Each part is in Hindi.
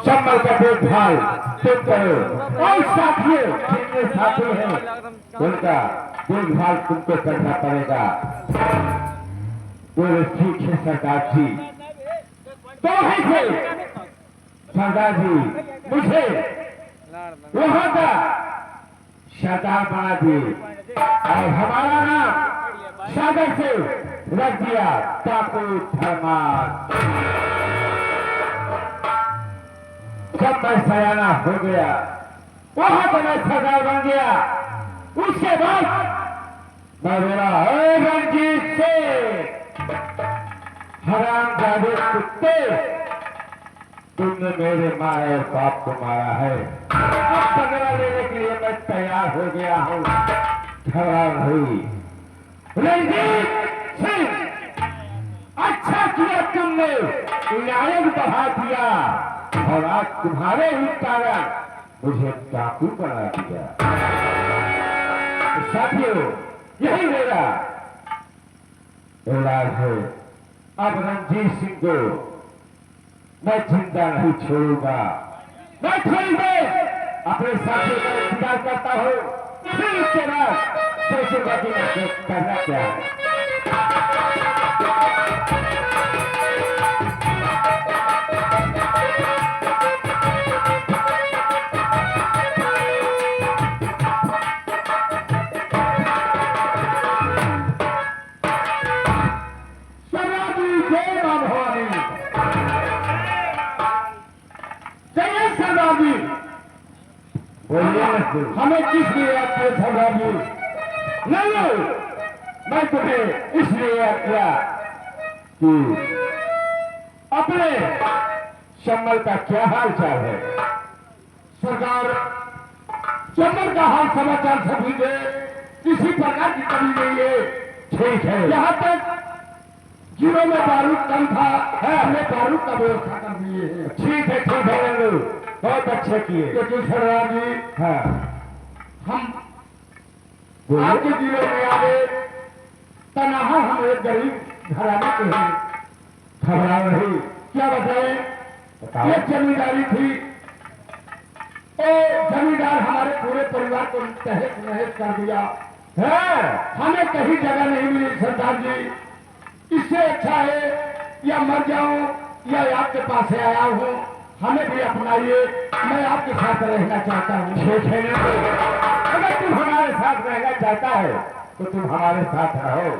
चम्बल का देखभाल तुम करो और साथियों जितने साथी हैं उनका देखभाल तुमको करना पड़ेगा। बोले ठीक है सरदार जी। तो है सरदार जी मुझे वहां का सरदार बना दिए और हमारा नाम सागर से रख दिया टापू धर्मार। जब मैं सयाना हो गया वहां तो मैं सरदार बन गया। उसके बाद मैं बोला रंजीत से हरामजादे कुत्ते तुमने मेरे माँ और बाप को मारा है। अब बदला लेने के लिए मैं तैयार हो गया हूँ। खराब हुई रंजीत सिंह अच्छा किया तुमने इनायत बढ़ा दिया और आज तुम्हारे ही कारण मुझे डाकू बना दिया। साथियों यही मेरा इलाज है। अब रंजीत सिंह को मैं जिंदा नहीं छोड़ूंगा। मैं थोड़ी देर अपने साथियों का इंतजार करता हूँ फिर उसके बाद सोचूंगा कि मैं करना क्या है। हमें किस लिए याद किया सरदार जी? नहीं मैं तुम्हें इसलिए याद किया कि अपने चम्बल का क्या हाल चाल है। सरकार चम्बल का हाल समाचार सभी दे किसी प्रकार की कमी नहीं है। ठीक है यहाँ तक जिलों में बारूद कम था हमने बारूद का व्यवस्था कर दिए है। ठीक है बहुत अच्छे किए। लेकिन सरदार जी हाँ हम आपके जिले में आए तनहा हम एक गरीब घराने के हैं। घबराओ नहीं क्या बताएं एक जमींदारी थी जमींदार हमारे पूरे परिवार को तहस नहस कर दिया है। हमें कहीं जगह नहीं मिली सरदार जी। इससे अच्छा है या मर जाऊं या आपके पास आया हूं। हमें भी अपनाइए मैं आपके साथ रहना चाहता हूँ। अगर तुम हमारे साथ रहना चाहता है तो तुम हमारे साथ रहो।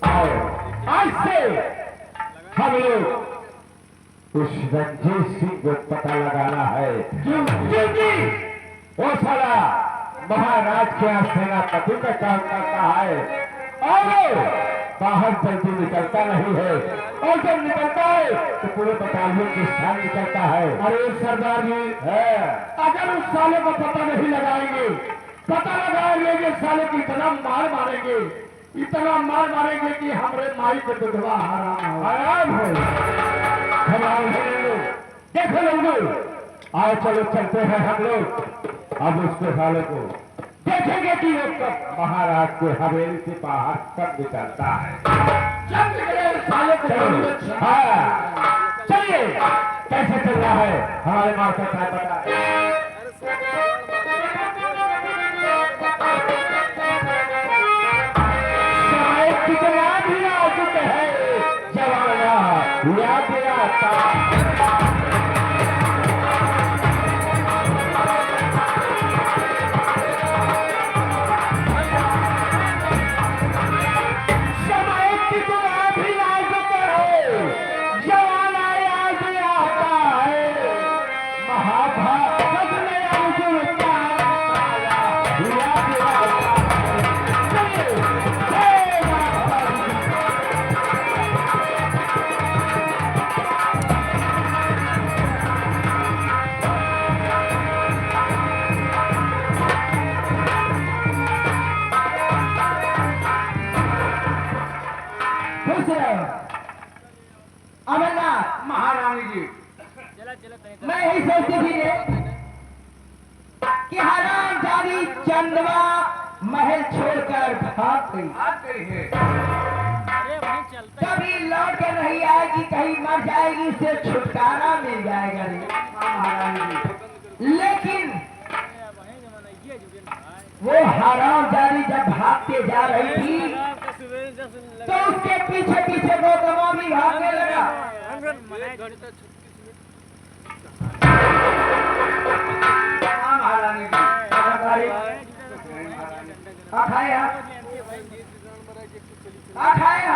आओ आज से हम लोग उस रंजीत सिंह को पता लगाना है क्योंकि वो सारा महाराज के सेनापति का काम करता है और बाहर जल्दी निकलता नहीं है और जब निकलता है तो पूरे बटालियन के स्थान निकलता है। अरे सरदार जी है अगर उस साले को पता नहीं लगाएंगे साले को इतना मार मारेंगे कि हमारे माई के दुधवा हराम है। देखो लोग आओ चलो चलते हैं हम लोग अब उसके साले को देखेंगे कि वो कब महाराज के हवेली से बाहर कब निकलता है। हाँ चलिए कैसे चल रहा है हमारे मास्टर साहब बताए। कितना भी नाजुक है जवाना याद आता। अमरनाथ महारानी जी मैं यही सोचती थी कि हरामजादी चंदवा महल छोड़कर भाग गई है। कभी लौट कर नहीं आएगी, कहीं मर जाएगी, उसे छुटकारा मिल जाएगा रे। लेकिन वो हरामजादी जब भागते जा रही थी तो उसके पीछे पीछे गौतमा भी भागने लगा। खाया खाया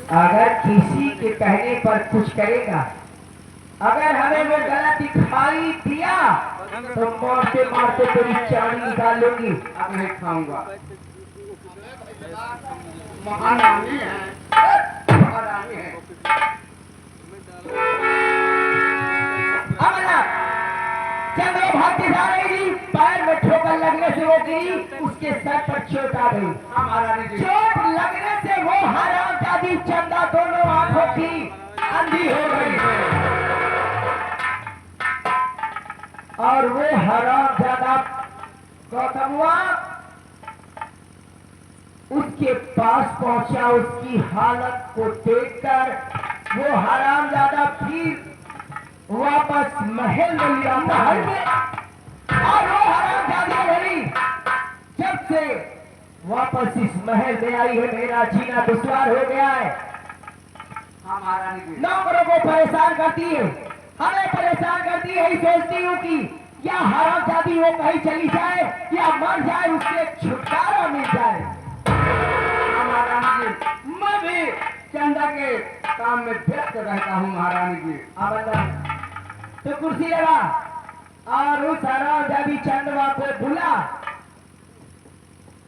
अगर किसी के कहने पर कुछ करेगा, अगर हमें वो गलत दिखाई दिया तो मारते मारते तेरी चांदी निकाल लूंगी। अब नहीं खाऊंगा। महारानी है, महारानी है। जब वो भागती जा रही थी, पैर में ठोकर लगने से वो गिरी, उसके सर पर चोट आ गई। चोट लगने से वो हरामजादी चंदा दोनों आंखों की अंधी हो गई और वो हरामजादा गौतमवा उसके पास पहुंचा। उसकी हालत को देखकर वो हरामजादा फिर वापस महल में लिया महल में, और वो हरामजादी बोली जब से वापस इस महल में आई है मेरा जीना दुश्वार हो गया है। नौकरों को परेशान करती है, हमें परेशान करती है। सोचती हूँ कि या हरामजादी वो कहीं चली जाए या मर जाए, उससे छुटकारा मिल जाए। मैं भी चंदा के काम में व्यस्त रहता हूँ महारानी जी। तो कुर्सी लगा और उस हरामजादी चंदवा को बुला।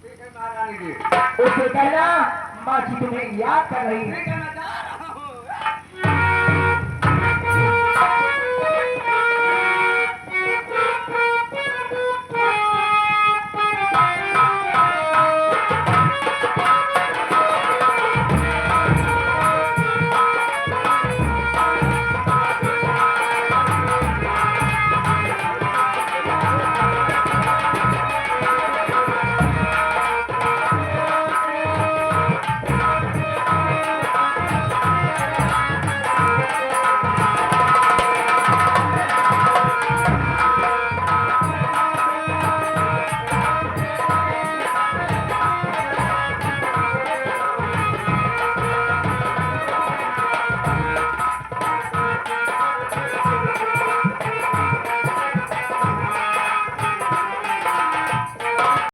ठीक है महारानी जी। उसे कहना माँ जी तुम्हें याद कर रही है।